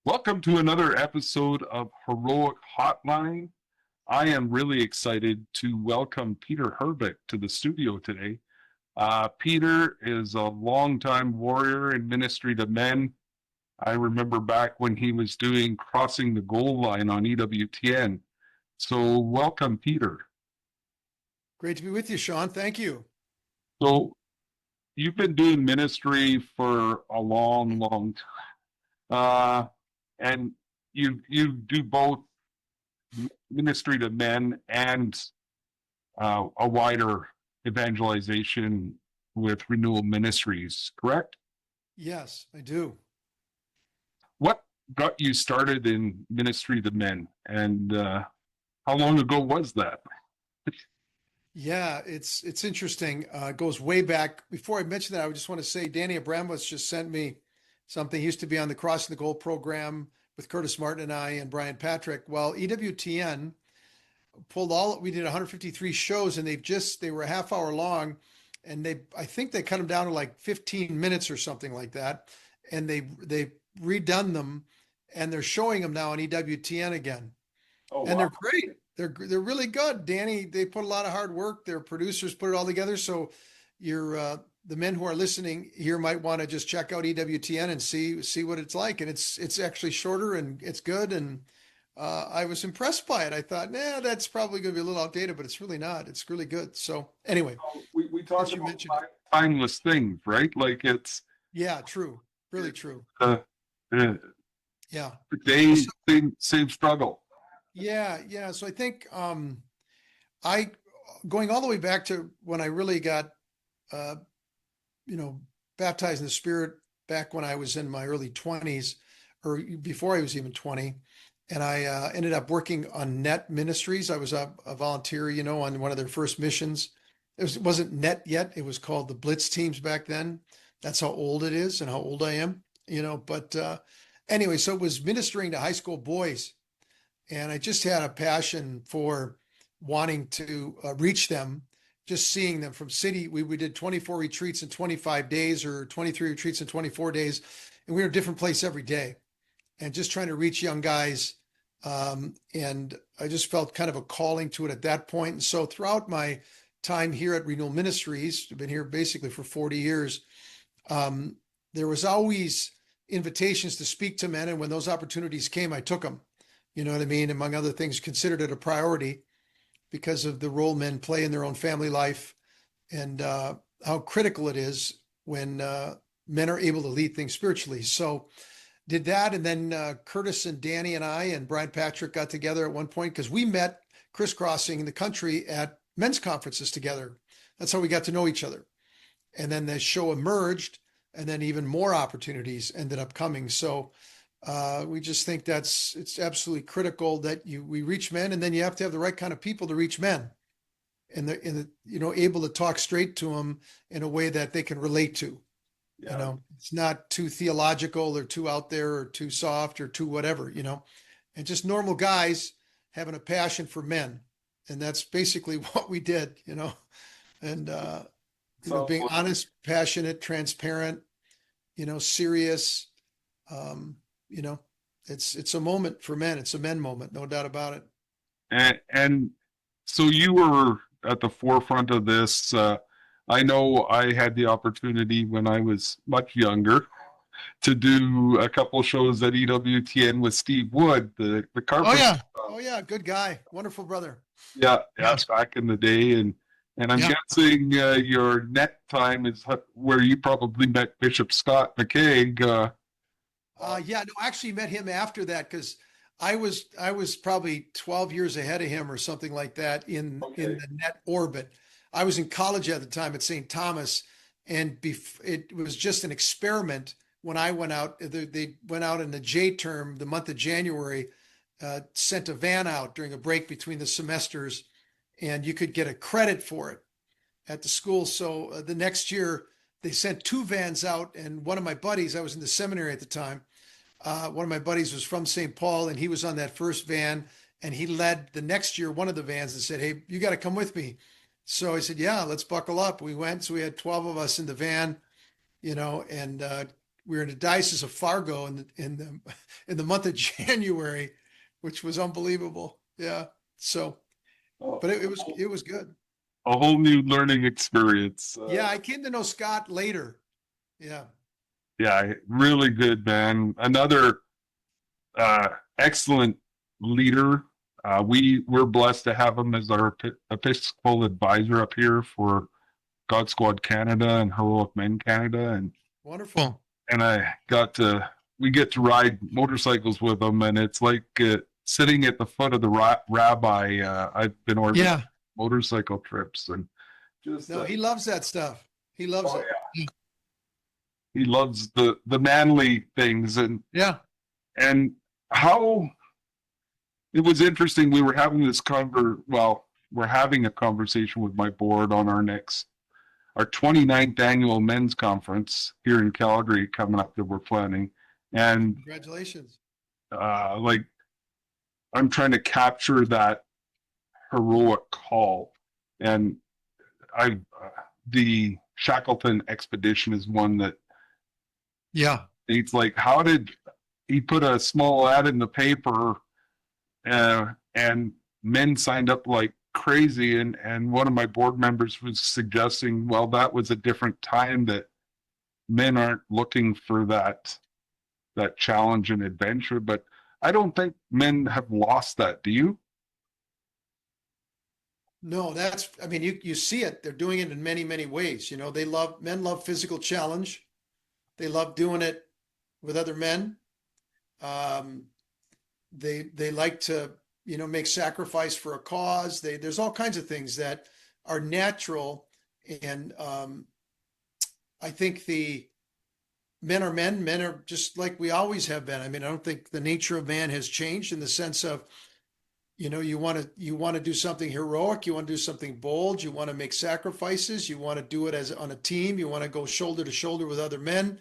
Welcome to another episode of Heroic Hotline. I am really excited to welcome Peter Herbeck to the studio today. Peter is a longtime warrior in ministry to men. I remember back when he was doing Crossing the Goal Line on EWTN. So welcome, Peter. Great to be with you, Sean. Thank you. So you've been doing ministry for a long time. And you do both ministry to men and a wider evangelization with Renewal Ministries, correct? Yes, I do. What got you started in ministry to men, and how long ago was that? Yeah, it's interesting. It goes way back. Before I mention that, I just want to say Danny Abramowitz just sent me something. He used to be on the Crossing the Goal program with Curtis Martin and I and Brian Patrick. Well, EWTN we did 153 shows and they were a half hour long, and I think they cut them down to like 15 minutes or something like that. And they redone them, and they're showing them now on EWTN again. Oh, And wow. they're great. They're really good. Danny, they put a lot of hard work. Their producers put it all together. So the men who are listening here might want to just check out EWTN and see what it's like. And it's actually shorter and it's good. And I was impressed by it. I thought, nah, that's probably going to be a little outdated, but it's really not. It's really good. So anyway, We since talk you about mentioned it, timeless things, right? Like it's yeah, true, really true. uh, uh, Yeah. day same struggle. Yeah. So I think I going all the way back to when I really got uh, you know, baptized in the Spirit back when I was in my early 20s, or before I was even 20. And I ended up working on NET Ministries. I was a volunteer, on one of their first missions. It wasn't NET yet. It was called the Blitz Teams back then. That's how old it is and how old I am, But anyway, so it was ministering to high school boys. And I just had a passion for wanting to reach them, just seeing them from city. We did 24 retreats in 25 days or 23 retreats in 24 days. And we were a different place every day and just trying to reach young guys. And I just felt kind of a calling to it at that point. And so throughout my time here at Renewal Ministries, I've been here basically for 40 years, there was always invitations to speak to men. And when those opportunities came, I took them. You know what I mean? Among other things, considered it a priority because of the role men play in their own family life and how critical it is when men are able to lead things spiritually. So did that. And then Curtis and Danny and I and Brian Patrick got together at one point because we met crisscrossing the country at men's conferences together. That's how we got to know each other. And then the show emerged, and then even more opportunities ended up coming. So we just think it's absolutely critical that we reach men, and then you have to have the right kind of people to reach men, and able to talk straight to them in a way that they can relate to. Yeah. It's not too theological or too out there or too soft or too whatever, and just normal guys having a passion for men, and that's basically what we did, and So being honest, passionate, transparent, serious. Um, you know, it's a moment for men. It's a men moment, no doubt about it. and so you were at the forefront of this. I know I had the opportunity when I was much younger to do a couple shows at EWTN with Steve Wood, the Oh carpenter. yeah. Oh yeah. Good guy. Wonderful brother. Yeah, Yes. back in the day, and I'm Yeah. guessing your net time is where you probably met Bishop Scott McKaig. Yeah. No, I actually met him after that because I was probably 12 years ahead of him or something like that in Okay. the net orbit. I was in college at the time at St. Thomas, and it was just an experiment when I went out. They went out in the J term, the month of January, sent a van out during a break between the semesters, and you could get a credit for it at the school. So the next year, they sent two vans out, and one of my buddies, I was in the seminary at the time, one of my buddies was from St. Paul, and he was on that first van, and he led the next year one of the vans and said, "Hey, you got to come with me." So I said, "Yeah, let's buckle up." We went. So we had 12 of us in the van, and we were in the Diocese of Fargo, in the month of January, which was unbelievable. Yeah. So, but it was good. A whole new learning experience. Yeah. I came to know Scott later. Yeah. Yeah, really good, man. Another excellent leader. We're blessed to have him as our Episcopal advisor up here for God Squad Canada and Heroic Men Canada, Wonderful. and we get to ride motorcycles with him, and it's like sitting at the foot of the rabbi. I've been organizing motorcycle trips, and just no, he loves that stuff. He loves it. Yeah. He loves the manly things, and how it was interesting. We were having this we're having a conversation with my board on our 29th annual men's conference here in Calgary coming up that we're planning. And congratulations. Like, I'm trying to capture that heroic call. And the Shackleton expedition is one that, it's like, how did he put a small ad in the paper and men signed up like crazy, and one of my board members was suggesting, well, that was a different time, that men aren't looking for that challenge and adventure. But I don't think men have lost that. Do you? No, I mean, you see it. They're doing it in many, many ways. Men love physical challenge. They love doing it with other men. They like to, make sacrifice for a cause. There's all kinds of things that are natural. And I think the men are just like we always have been. I mean, I don't think the nature of man has changed in the sense of, you want to do something heroic, you want to do something bold, you want to make sacrifices, you want to do it on a team, you want to go shoulder to shoulder with other men,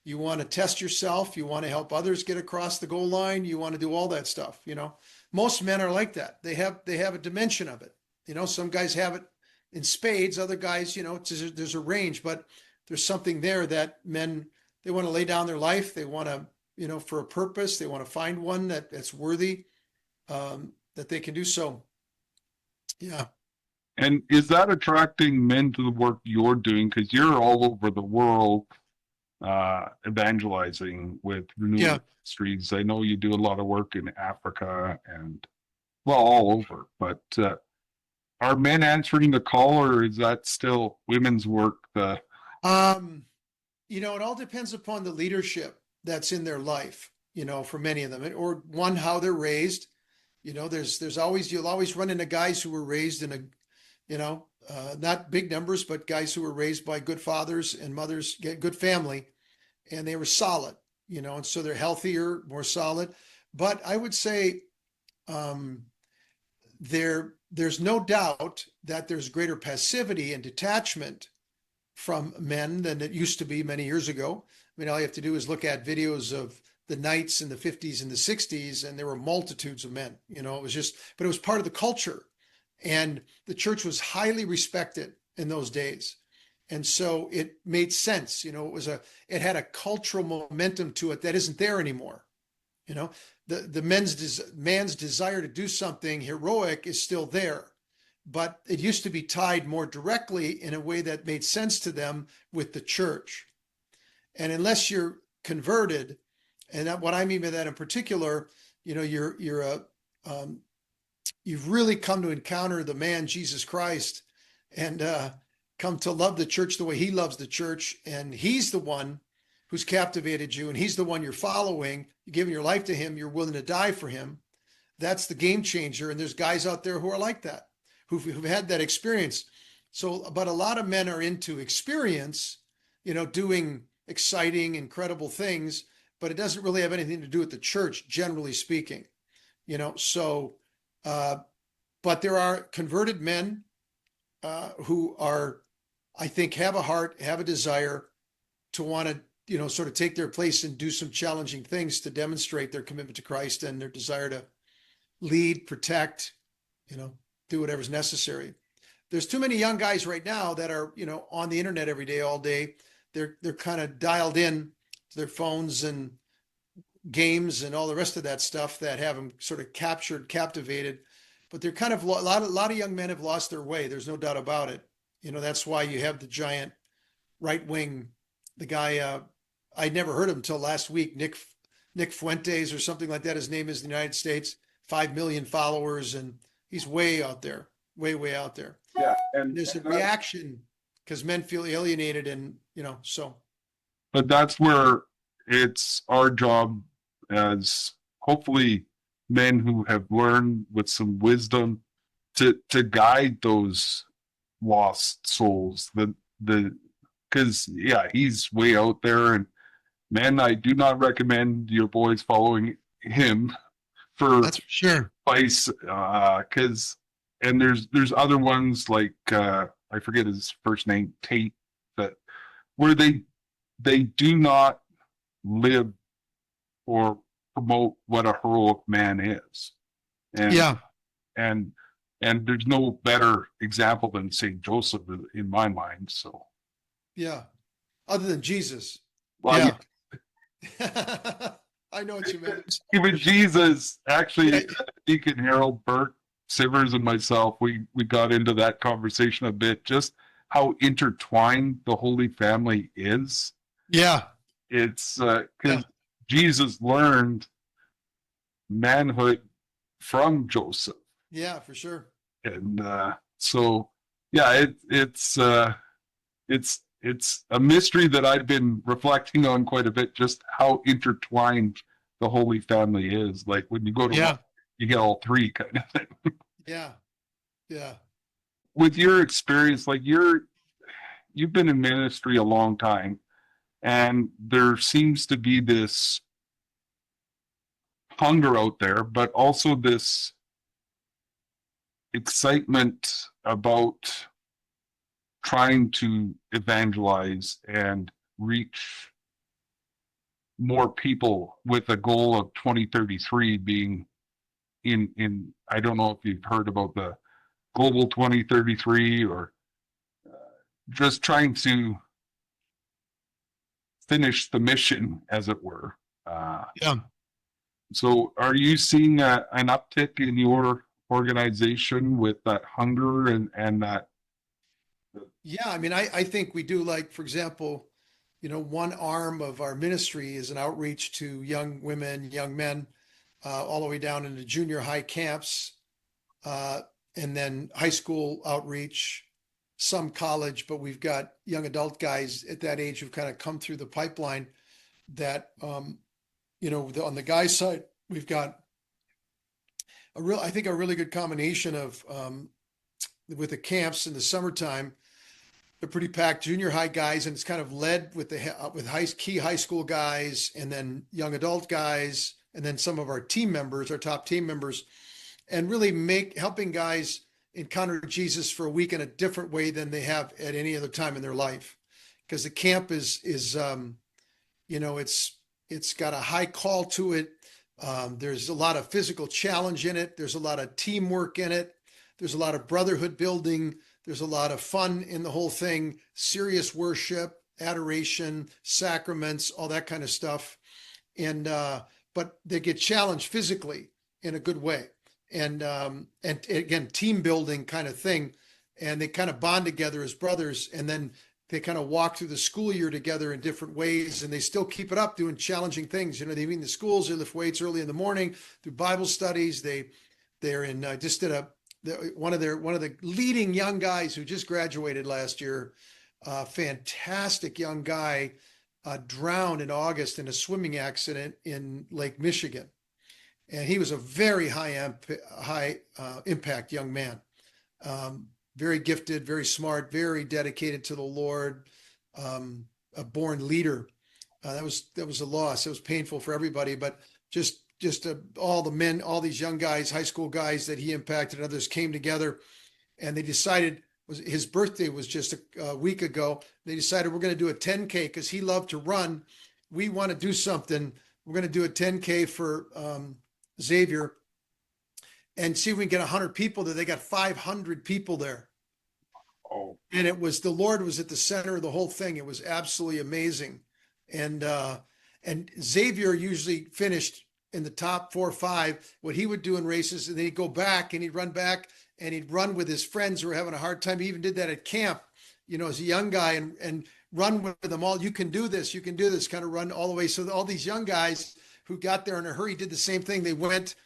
you want to test yourself, you want to help others get across the goal line, you want to do all that stuff. Most men are like that. They have a dimension of it. Some guys have it in spades, other guys, there's a range, but there's something there that men, they want to lay down their life, they want to, for a purpose, they want to find one that's worthy, that they can do so. Yeah. And is that attracting men to the work you're doing? Because you're all over the world evangelizing with Renewal Ministries. I know you do a lot of work in Africa and, well, all over. But are men answering the call, or is that still women's work? It all depends upon the leadership that's in their life, for many of them, or one, how they're raised. You'll always run into guys who were raised in not big numbers, but guys who were raised by good fathers and mothers, good family, and they were solid, and so they're healthier, more solid. But I would say there's no doubt that there's greater passivity and detachment from men than it used to be many years ago. I mean, all you have to do is look at videos of the Knights in the 50s and the 60s, and there were multitudes of men. It was part of the culture, and the church was highly respected in those days. And so it made sense. It had a cultural momentum to it that isn't there anymore. The man's desire to do something heroic is still there, but it used to be tied more directly in a way that made sense to them with the church. And unless you're converted, and what I mean by that in particular, you've really come to encounter the man Jesus Christ, and come to love the church the way he loves the church, and he's the one who's captivated you, and he's the one you're following. You're giving your life to him. You're willing to die for him. That's the game changer. And there's guys out there who are like that, who've had that experience. So, but a lot of men are into experience, doing exciting, incredible things, but it doesn't really have anything to do with the church, generally speaking, but there are converted men who are, I think, have a heart, have a desire to want to, sort of take their place and do some challenging things to demonstrate their commitment to Christ and their desire to lead, protect, do whatever's necessary. There's too many young guys right now that are, on the internet every day, all day. They're kind of dialed in to their phones and games and all the rest of that stuff that have them sort of captivated. But they're kind of a lot of young men have lost their way. There's no doubt about it. That's why you have the giant right wing, the guy, I'd never heard of him until last week, Nick Fuentes or something like that. His name is in the United States, 5 million followers, and he's way out there, way out there. Yeah, And there's a reaction because men feel alienated, and so. But that's where it's our job as hopefully men who have learned with some wisdom to guide those lost souls. Because he's way out there, and man, I do not recommend your boys following him for That's for sure. advice. And there's other ones like I forget his first name, Tate, that where they do not live or promote what a heroic man is. And, and there's no better example than St. Joseph in my mind. So other than Jesus. Well, I know what you meant. Even Jesus, actually, Deacon Harold Burke, Sivers, and myself, we got into that conversation a bit, just how intertwined the Holy Family is. Yeah. It's because Jesus learned manhood from Joseph. Yeah, for sure. And it's a mystery that I've been reflecting on quite a bit, just how intertwined the Holy Family is. Like when you go to one, you get all three kind of thing. Yeah. With your experience, like you've been in ministry a long time, and there seems to be this hunger out there, but also this excitement about trying to evangelize and reach more people, with a goal of 2033 being in I don't know if you've heard about the Global 2033, or just trying to finish the mission, as it were. So are you seeing an uptick in your organization with that hunger and that? Yeah, I mean, I think we do. Like, for example, one arm of our ministry is an outreach to young women, young men, all the way down into junior high camps, and then high school outreach, some college, but we've got young adult guys at that age who've kind of come through the pipeline that, on the guys' side, we've got I think a really good combination of, with the camps in the summertime. They're pretty packed junior high guys, and it's kind of led with key high school guys, and then young adult guys, and then some of our team members, our top team members, and really helping guys encounter Jesus for a week in a different way than they have at any other time in their life. Because the camp is it's got a high call to it. There's a lot of physical challenge in it. There's a lot of teamwork in it. There's a lot of brotherhood building. There's a lot of fun in the whole thing, serious worship, adoration, sacraments, all that kind of stuff. And, but they get challenged physically in a good way. And again, team building kind of thing. And they kind of bond together as brothers. And then they kind of walk through the school year together in different ways. And they still keep it up doing challenging things. They meet in the schools, they lift weights early in the morning, do Bible studies. They're in, just did one of the leading young guys who just graduated last year, fantastic young guy, drowned in August in a swimming accident in Lake Michigan, and he was a very high impact young man, very gifted, very smart, very dedicated to the Lord, a born leader. That was a loss. It was painful for everybody, but just all the men, all these young guys, high school guys that he impacted, and others came together, and they decided, his birthday was just a week ago. They decided we're going to do a 10K because he loved to run. We want to do something. We're going to do a 10K for Xavier and see if we can get 100 people there. They got 500 people there. Oh. And the Lord was at the center of the whole thing. It was absolutely amazing. And And Xavier usually finished in the top 4 or 5, what he would do in races, and then he'd go back and he'd run back and he'd run with his friends who were having a hard time. He even did that at camp, as a young guy, and run with them all. You can do this, kind of run all the way. So all these young guys who got there in a hurry did the same thing. They went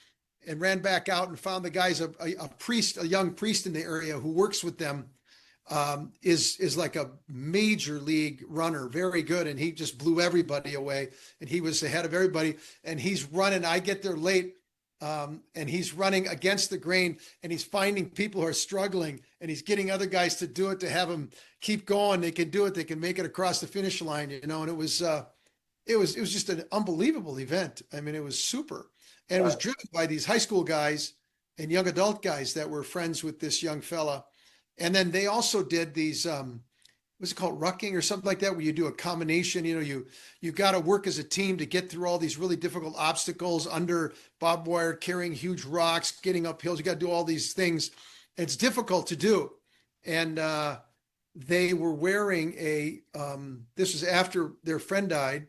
and ran back out and found the guys, a priest, a young priest in the area who works with them, is like a major league runner, very good. And he just blew everybody away, and he was ahead of everybody, and he's running. I get there late. And he's running against the grain, and he's finding people who are struggling, and he's getting other guys to do it, to have them keep going. They can do it. They can make it across the finish line, and it was just an unbelievable event. I mean, it was super. And it was driven by these high school guys and young adult guys that were friends with this young fella. And then they also did these, what's it called, rucking or something like that, where you do a combination. You got to work as a team to get through all these really difficult obstacles under barbed wire, carrying huge rocks, getting up hills. You got to do all these things. It's difficult to do. And they were wearing this was after their friend died,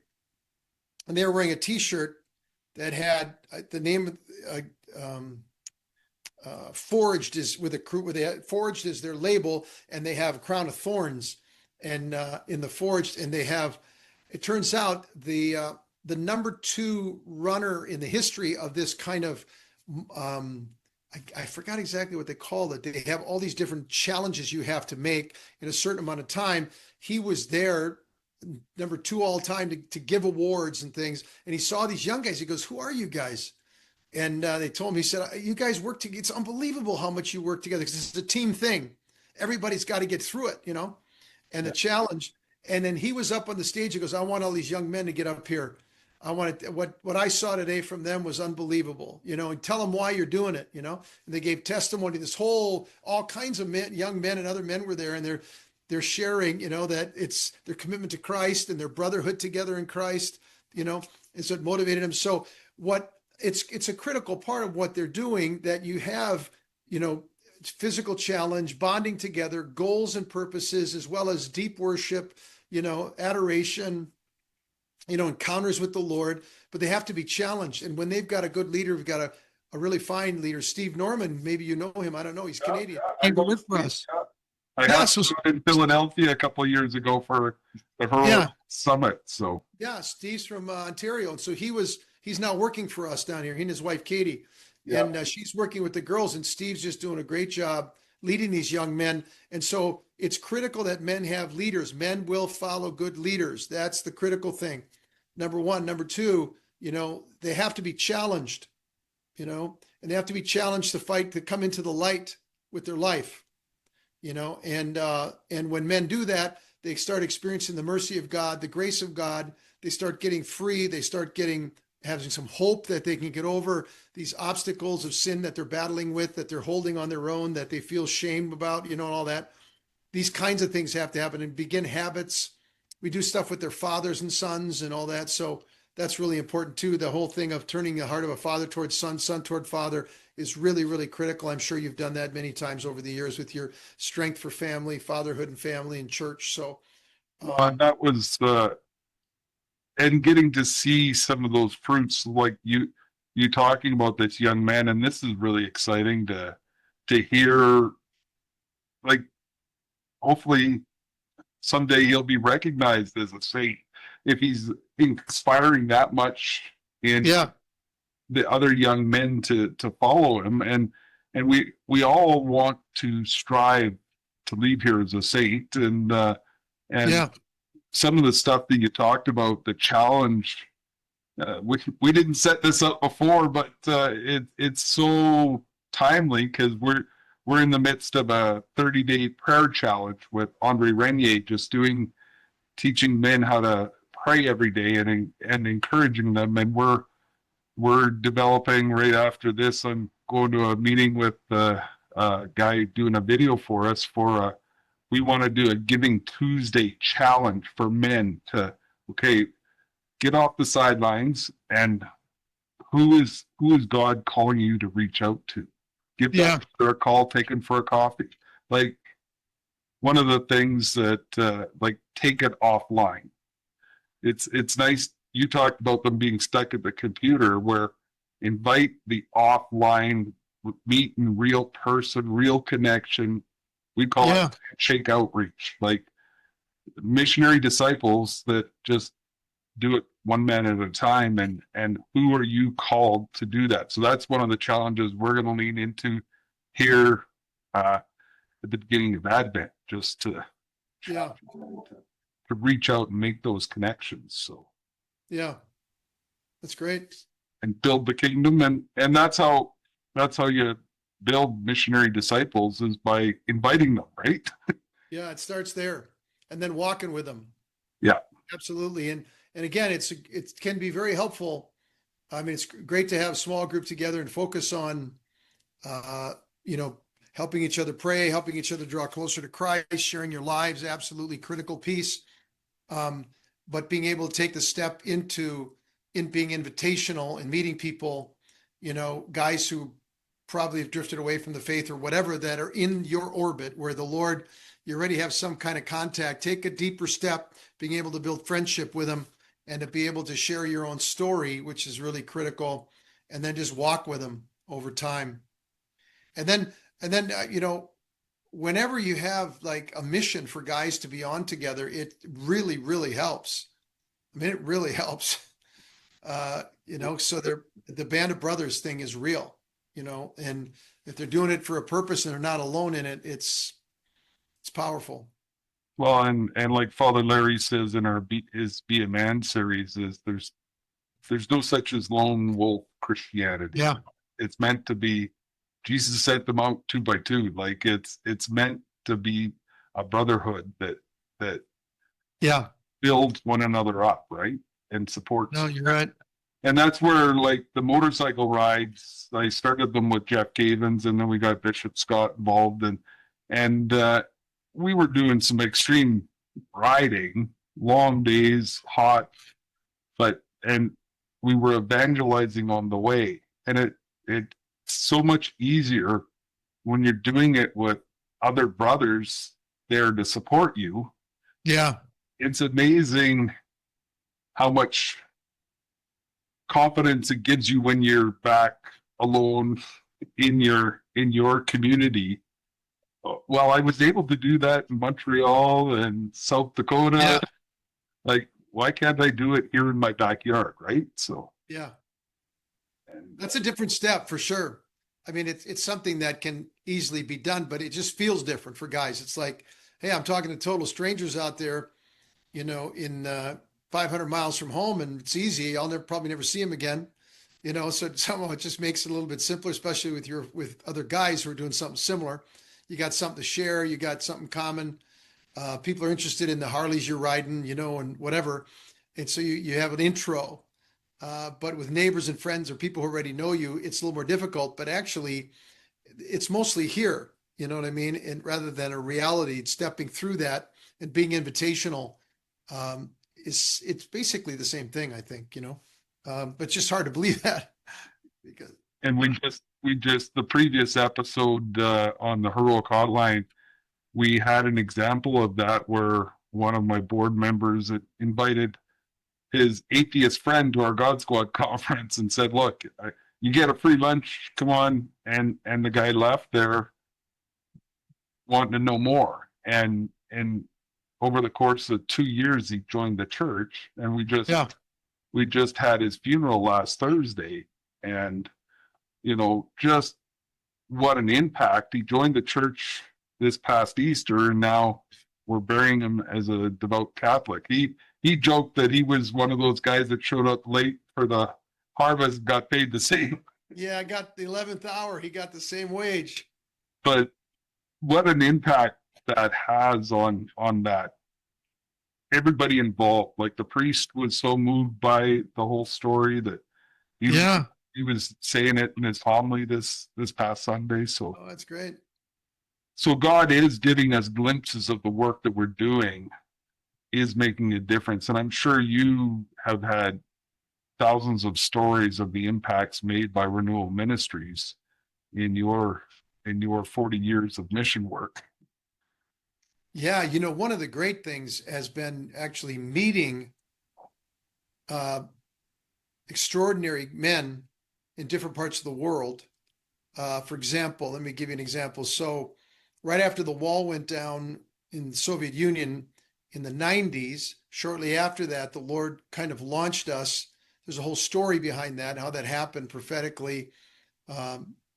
and they were wearing a T-shirt that had the name of forged is with a crew, where they had forged is their label, and they have a crown of thorns and in the forged, and they have, it turns out the number 2 runner in the history of this kind of I forgot exactly what they call it. They have all these different challenges you have to make in a certain amount of time. He was there, number 2 all time, to give awards and things. And he saw these young guys. He goes, "Who are you guys?" And they told him, he said, "You guys work together. It's unbelievable how much you work together, because it's a team thing. Everybody's got to get through it, and the challenge." And then he was up on the stage. He goes, "I want all these young men to get up here. I want it. What I saw today from them was unbelievable, and tell them why you're doing it, And they gave testimony. All kinds of men, young men and other men were there, and they're sharing, that it's their commitment to Christ and their brotherhood together in Christ, and so it motivated them. So it's a critical part of what they're doing, that you have, physical challenge, bonding together, goals and purposes, as well as deep worship, adoration, encounters with the Lord, but they have to be challenged. And when they've got a good leader, we've got a really fine leader, Steve Norman, maybe you know him. I don't know. He's Canadian. I go with us. I had him in Philadelphia a couple of years ago for the Heroic Summit. So Steve's from Ontario. And so he's now working for us down here. He and his wife, Katie, and she's working with the girls, and Steve's just doing a great job leading these young men. And so it's critical that men have leaders. Men will follow good leaders. That's the critical thing. Number 1. Number 2, they have to be challenged, and they have to be challenged to fight, to come into the light with their life, and when men do that, they start experiencing the mercy of God, the grace of God. They start getting free. They start having some hope that they can get over these obstacles of sin that they're battling with, that they're holding on their own, that they feel shame about, and all that. These kinds of things have to happen, and begin habits. We do stuff with their fathers and sons and all that. So that's really important too. The whole thing of turning the heart of a father towards son, son toward father is really, really critical. I'm sure you've done that many times over the years with your strength for family, fatherhood and family and church. So that was and getting to see some of those fruits, like you talking about this young man, and this is really exciting to hear. Like, hopefully someday he'll be recognized as a saint if he's inspiring that much in the other young men to follow him. And we all want to strive to leave here as a saint. And some of the stuff that you talked about, the challenge, we didn't set this up before, but it's so timely, because we're in the midst of a 30-day prayer challenge with Andre Renier, just teaching men how to pray every day and encouraging them. And we're developing right after this. I'm going to a meeting with a guy doing a video for us we want to do a Giving Tuesday challenge for men to, get off the sidelines, and who is God calling you to reach out to? Give them a call, take them for a coffee. Like, one of the things that, take it offline. It's nice. you talked about them being stuck at the computer, where invite the offline, meet in real person, real connection. We call Yeah. it shake outreach, like missionary disciples that just do it one man at a time. And who are you called to do that? So that's one of the challenges we're going to lean into here at the beginning of Advent, just to Yeah. to reach out and make those connections. So Yeah. That's great. and build the kingdom, and that's how you build missionary disciples, is by inviting them, right? Yeah. It starts there and then walking with them. Yeah. Absolutely. And again, it can be very helpful. I mean, it's great to have a small group together and focus on, you know, helping each other pray, helping each other draw closer to Christ, sharing your lives, absolutely critical piece. But being able to take the step into being invitational and meeting people, you know, guys who probably have drifted away from the faith or whatever, that are in your orbit where the Lord, you already have some kind of contact. Take a deeper step, being able to build friendship with them and to be able to share your own story, which is really critical, and then just walk with them over time. And then you know, whenever you have like a mission for guys to be on together, it really, really helps. I mean, it really helps. You know, so the band of brothers thing is real, you know, and if they're doing it for a purpose and they're not alone in it, it's powerful. Well, and like Father Larry says in our Be a Man series, is there's no such as lone wolf Christianity. Yeah. It's meant to be. Jesus sent them out two by two. Like it's meant to be a brotherhood that Yeah. builds one another up, right? And supports. No, you're right. And that's where, like, the motorcycle rides, I started them with Jeff Gavins, and then we got Bishop Scott involved, and we were doing some extreme riding, long days, hot, and we were evangelizing on the way. And it's so much easier when you're doing it with other brothers there to support you. Yeah. It's amazing how much confidence it gives you when you're back alone in your community. Well, I was able to do that in Montreal and South Dakota. Yeah. Like, why can't I do it here in my backyard, right? So Yeah. That's a different step for sure. I mean, it's something that can easily be done, but it just feels different for guys. It's like, hey, I'm talking to total strangers out there, you know, in 500 miles from home, and it's easy. I'll probably never see him again, you know. So somehow it just makes it a little bit simpler, especially with other guys who are doing something similar. You got something to share. You got something common. People are interested in the Harleys you're riding, you know, and whatever. And so you have an intro. But with neighbors and friends or people who already know you, it's a little more difficult. But actually, it's mostly here. You know what I mean? And rather than a reality, stepping through that and being invitational, it's basically the same thing, I think. You know, but it's just hard to believe that because. and we just the previous episode on the Heroic Hotline, we had an example of that where one of my board members invited his atheist friend to our God Squad conference and said, "Look, you get a free lunch. Come on." And the guy left there wanting to know more. And over the course of 2 years, he joined the church, and we just had his funeral last Thursday, and just what an impact. He joined the church this past Easter, and now we're burying him as a devout Catholic. He joked that he was one of those guys that showed up late for the harvest, got paid the same. Yeah, I got the 11th hour. He got the same wage. But what an impact that has on that. Everybody involved, like the priest was so moved by the whole story that he was saying it in his homily this past Sunday. So that's great. So God is giving us glimpses of the work that we're doing is making a difference. And I'm sure you have had thousands of stories of the impacts made by Renewal Ministries in your 40 years of mission work. Yeah, one of the great things has been actually meeting uh, extraordinary men in different parts of the world. For example, let me give you an example. So right after the wall went down in the Soviet Union in the 90s, shortly after that, the Lord kind of launched us. There's a whole story behind that, how that happened prophetically.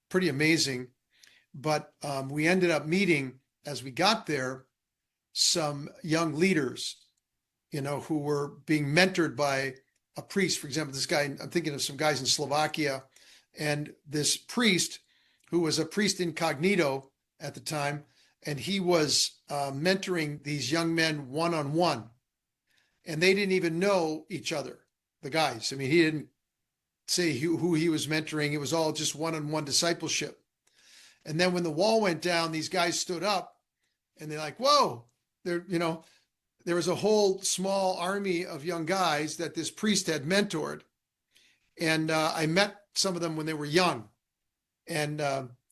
Pretty amazing. But we ended up meeting, as we got there, some young leaders, who were being mentored by a priest. For example, this guy, I'm thinking of some guys in Slovakia, and this priest, who was a priest incognito at the time, and he was mentoring these young men one-on-one, and they didn't even know each other, the guys. I mean, he didn't say who he was mentoring. It was all just one-on-one discipleship. And then when the wall went down, these guys stood up, and they're like, whoa, there was a whole small army of young guys that this priest had mentored. And I met some of them when they were young, and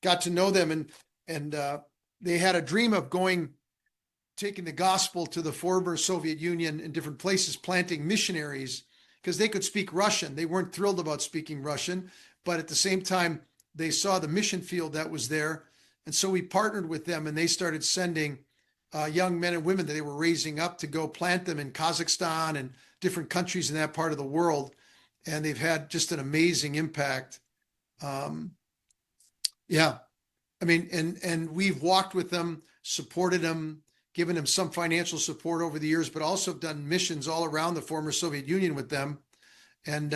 got to know them. And they had a dream of taking the gospel to the former Soviet Union in different places, planting missionaries, because they could speak Russian. They weren't thrilled about speaking Russian, but at the same time, they saw the mission field that was there. And so we partnered with them, and they started sending young men and women that they were raising up to go plant them in Kazakhstan and different countries in that part of the world. And they've had just an amazing impact. Yeah. I mean, and we've walked with them, supported them, given them some financial support over the years, but also done missions all around the former Soviet Union with them. And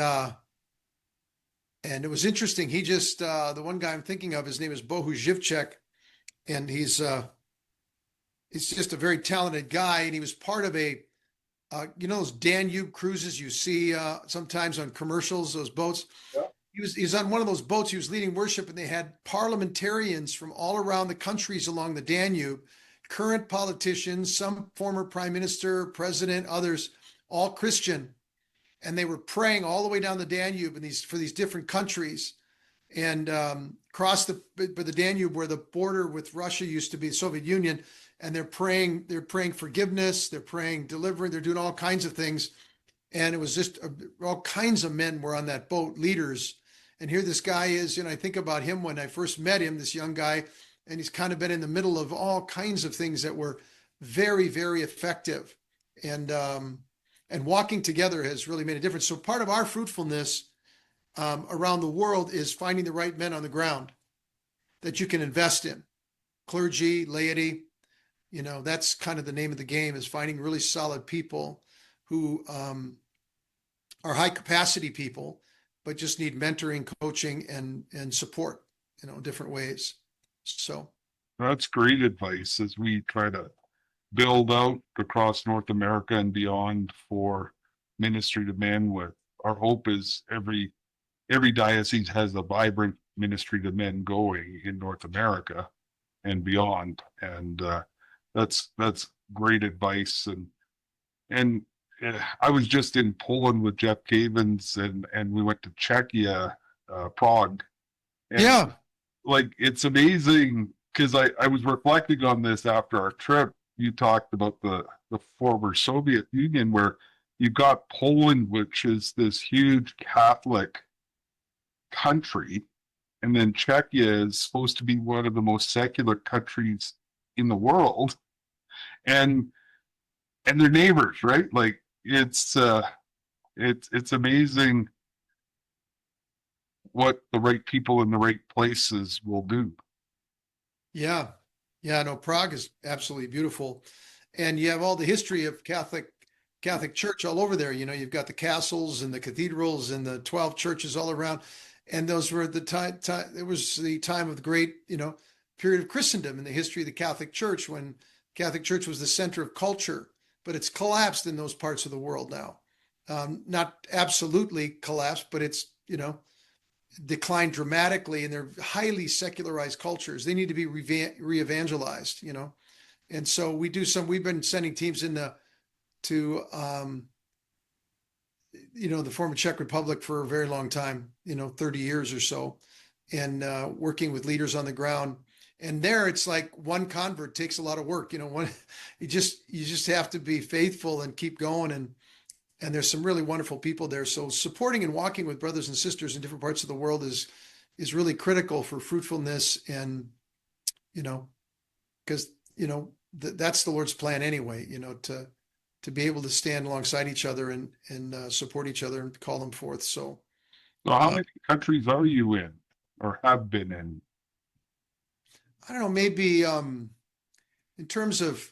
it was interesting. He just, the one guy I'm thinking of, his name is Bohu Zhivchek, and he's just a very talented guy. And he was part of those Danube cruises you see sometimes on commercials, those boats. Yeah. He was on one of those boats. He was leading worship, and they had parliamentarians from all around the countries along the Danube, current politicians, some former prime minister, president, others, all Christian. And they were praying all the way down the Danube for these different countries, and across the Danube, where the border with Russia used to be, the Soviet Union. And they're praying forgiveness, they're praying deliverance, they're doing all kinds of things. And it was just all kinds of men were on that boat, leaders. And here this guy is, I think about him when I first met him, this young guy, and he's kind of been in the middle of all kinds of things that were very, very effective. And walking together has really made a difference. So part of our fruitfulness around the world is finding the right men on the ground that you can invest in. Clergy, laity, that's kind of the name of the game, is finding really solid people who are high capacity people, but just need mentoring, coaching, and support, in different ways. So That's great advice as we try to build out across North America and beyond for ministry to men. With our hope is every diocese has a vibrant ministry to men going in North America and beyond. And that's great advice. And I was just in Poland with Jeff Cavins, and we went to Czechia, Prague. And yeah, it's amazing, because I was reflecting on this after our trip. You talked about the former Soviet Union, where you got Poland, which is this huge Catholic country, and then Czechia is supposed to be one of the most secular countries in the world, and they're neighbors, right? It's amazing what the right people in the right places will do. yeah. No, Prague is absolutely beautiful. And you have all the history of Catholic Church all over there. You've got the castles and the cathedrals and the 12 churches all around. And those were the time, it was the time of the great, period of Christendom in the history of the Catholic Church, when Catholic Church was the center of culture. But it's collapsed in those parts of the world now. Not absolutely collapsed, but it's, declined dramatically, and they're highly secularized cultures. They need to be re-evangelized, And so we've been sending teams to the former Czech Republic for a very long time, 30 years or so, and working with leaders on the ground. And there it's like one convert takes a lot of work. You just have to be faithful and keep going. and there's some really wonderful people there. So supporting and walking with brothers and sisters in different parts of the world is really critical for fruitfulness, and because that's the Lord's plan anyway. To be able to stand alongside each other and support each other and call them forth. So how many countries are you in or have been in? I don't know, maybe in terms of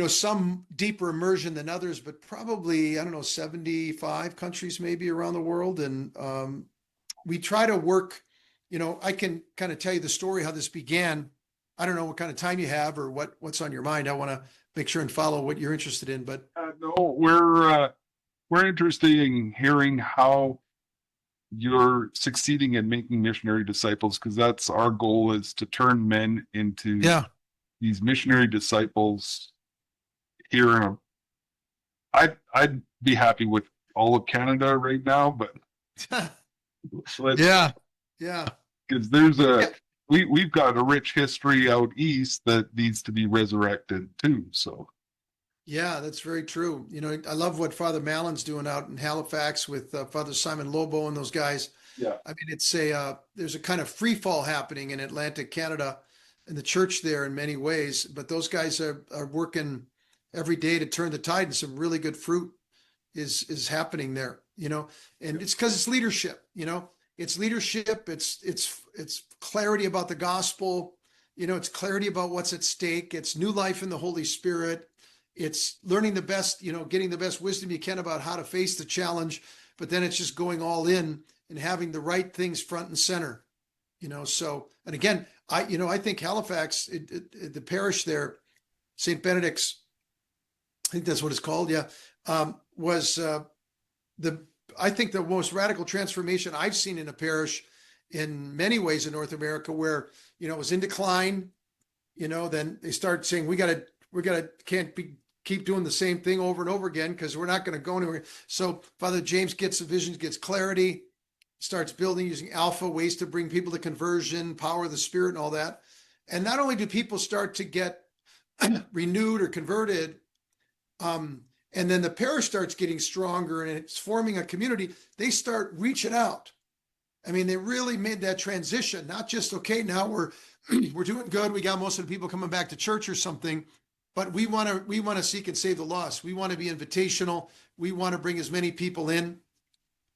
some deeper immersion than others, but probably, I don't know, 75 countries maybe around the world. And we try to work, I can kind of tell you the story, how this began. I don't know what kind of time you have or what's on your mind. I want to make sure and follow what you're interested in, but No, we're interested in hearing how you're succeeding in making missionary disciples, because that's our goal, is to turn men into these missionary disciples here in I'd be happy with all of Canada right now, but yeah, because we've got a rich history out east that needs to be resurrected too. So yeah, that's very true. I love what Father Mallon's doing out in Halifax with Father Simon Lobo and those guys. Yeah, I mean, it's there's a kind of free fall happening in Atlantic Canada in the church there in many ways, but those guys are working every day to turn the tide, and some really good fruit is happening there, and it's because it's leadership, it's leadership. It's clarity about the gospel. It's clarity about what's at stake. It's new life in the Holy Spirit. It's learning the best, getting the best wisdom you can about how to face the challenge, but then it's just going all in and having the right things front and center, so, and again, I think Halifax, the parish there, St. Benedict's, I think that's what it's called. Yeah. Was I think the most radical transformation I've seen in a parish in many ways in North America, where, it was in decline, then they start saying, keep doing the same thing over and over again, because we're not going to go anywhere. So Father James gets the visions, gets clarity, starts building using alpha ways to bring people to conversion, power of the Spirit and all that. And not only do people start to get renewed or converted, and then the parish starts getting stronger and it's forming a community, they start reaching out. I mean, they really made that transition, not just, okay, now we're doing good, we got most of the people coming back to church or something, but we want to seek and save the lost. We want to be invitational. We want to bring as many people in.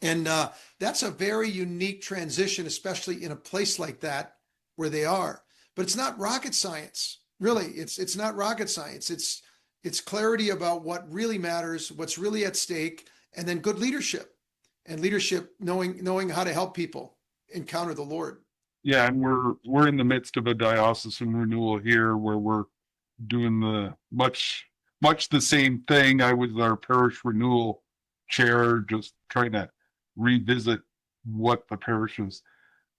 And that's a very unique transition, especially in a place like that where they are. But it's not rocket science, really. It's not rocket science. It's clarity about what really matters, what's really at stake, and then good leadership, and leadership knowing how to help people encounter the Lord. Yeah, and we're in the midst of a diocesan renewal here, where we're doing the much the same thing. I was our parish renewal chair, just trying to revisit what the parish is.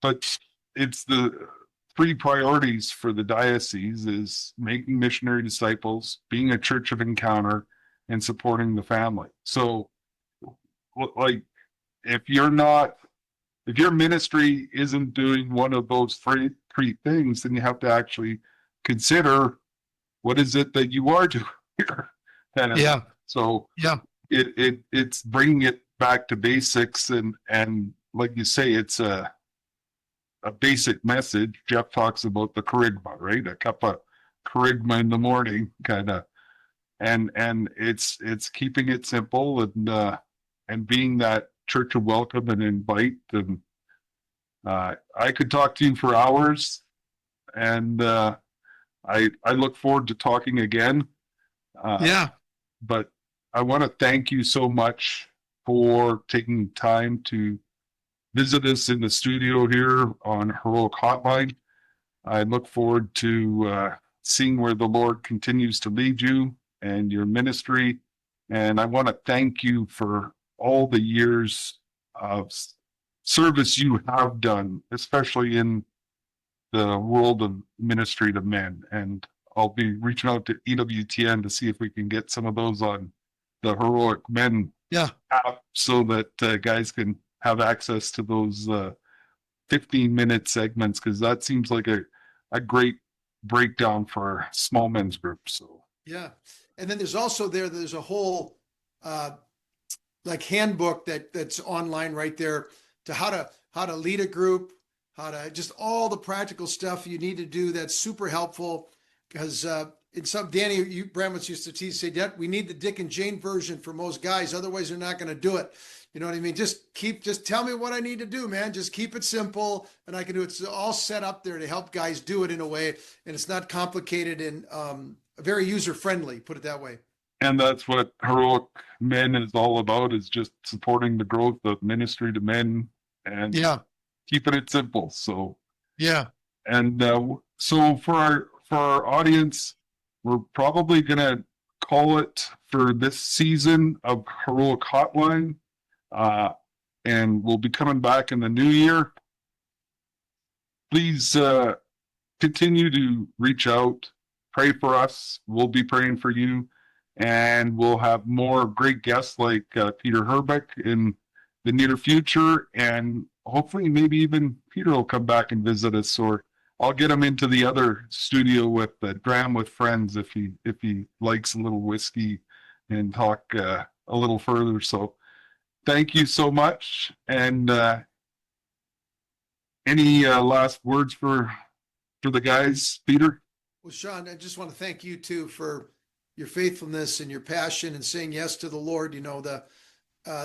But it's the three priorities for the diocese is making missionary disciples, being a church of encounter, and supporting the family. So like, if your ministry isn't doing one of those three things, then you have to actually consider, what is it that you are doing here? Yeah. So yeah, it's bringing it back to basics, and like you say, it's a basic message. Jeff talks about the charisma, right? A cup of charisma in the morning, kind of, and it's keeping it simple, and being that church of welcome and invite. And I could talk to you for hours, and I look forward to talking again. But I want to thank you so much for taking time to visit us in the studio here on Heroic Hotline. I look forward to seeing where the Lord continues to lead you and your ministry. And I want to thank you for all the years of service you have done, especially in the world of ministry to men. And I'll be reaching out to EWTN to see if we can get some of those on the Heroic Men app, so that guys can have access to those 15-minute segments, because that seems like a great breakdown for small men's groups. So yeah. And then there's also there's a whole like handbook that's online right there to how to lead a group, how to just all the practical stuff you need to do. That's super helpful because in some Danny, you Bramwitz used to tease say that we need the Dick and Jane version for most guys, otherwise they're not going to do it. You know what I mean? Just tell me what I need to do, man. Just keep it simple and I can do it. It's all set up there to help guys do it in a way, and it's not complicated and very user friendly, put it that way. And that's what Heroic Men is all about, is just supporting the growth of ministry to men and Yeah. keeping it simple. So, Yeah. and so for our audience, we're probably going to call it for this season of Heroic Hotline. And we'll be coming back in the new year. Please continue to reach out, pray for us. We'll be praying for you. And we'll have more great guests like Peter Herbeck in the near future. And hopefully maybe even Peter will come back and visit us, or I'll get him into the other studio with Dram with friends if he likes a little whiskey and talk a little further. So thank you so much. And any last words for the guys, Peter? Well, Sean, I just want to thank you too for your faithfulness and your passion and saying yes to the Lord. You know,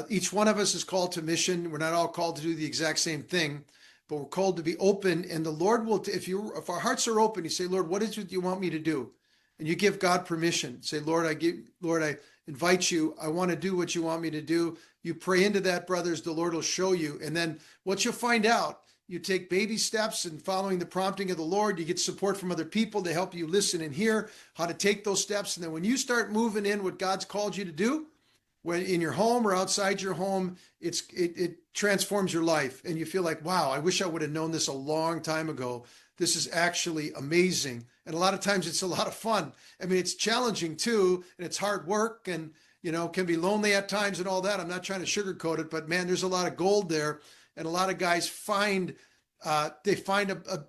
each one of us is called to mission. We're not all called to do the exact same thing, but we're called to be open. And the Lord will, if our hearts are open, you say, Lord, what is it you want me to do? And you give God permission. Say, Lord, I invite you. I want to do what you want me to do. You pray into that, brothers. The Lord will show you. And then what you'll find out, you take baby steps and following the prompting of the Lord, you get support from other people to help you listen and hear how to take those steps. And then when you start moving in what God's called you to do, when in your home or outside your home, it transforms your life. And you feel like, wow, I wish I would have known this a long time ago. This is actually amazing. And a lot of times it's a lot of fun. I mean, it's challenging too, and it's hard work and, you know, can be lonely at times and all that. I'm not trying to sugarcoat it, but man, there's a lot of gold there. And a lot of guys find a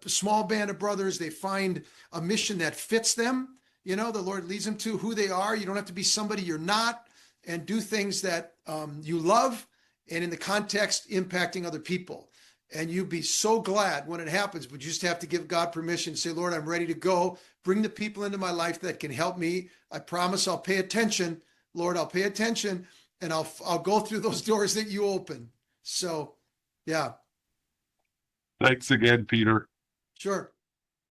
small band of brothers. They find a mission that fits them. You know, the Lord leads them to who they are. You don't have to be somebody you're not, and do things that you love and in the context impacting other people. And you'd be so glad when it happens, but you just have to give God permission. Say, Lord, I'm ready to go. Bring the people into my life that can help me. I promise I'll pay attention. Lord, I'll pay attention, and I'll go through those doors that you open. So, yeah. Thanks again, Peter. Sure.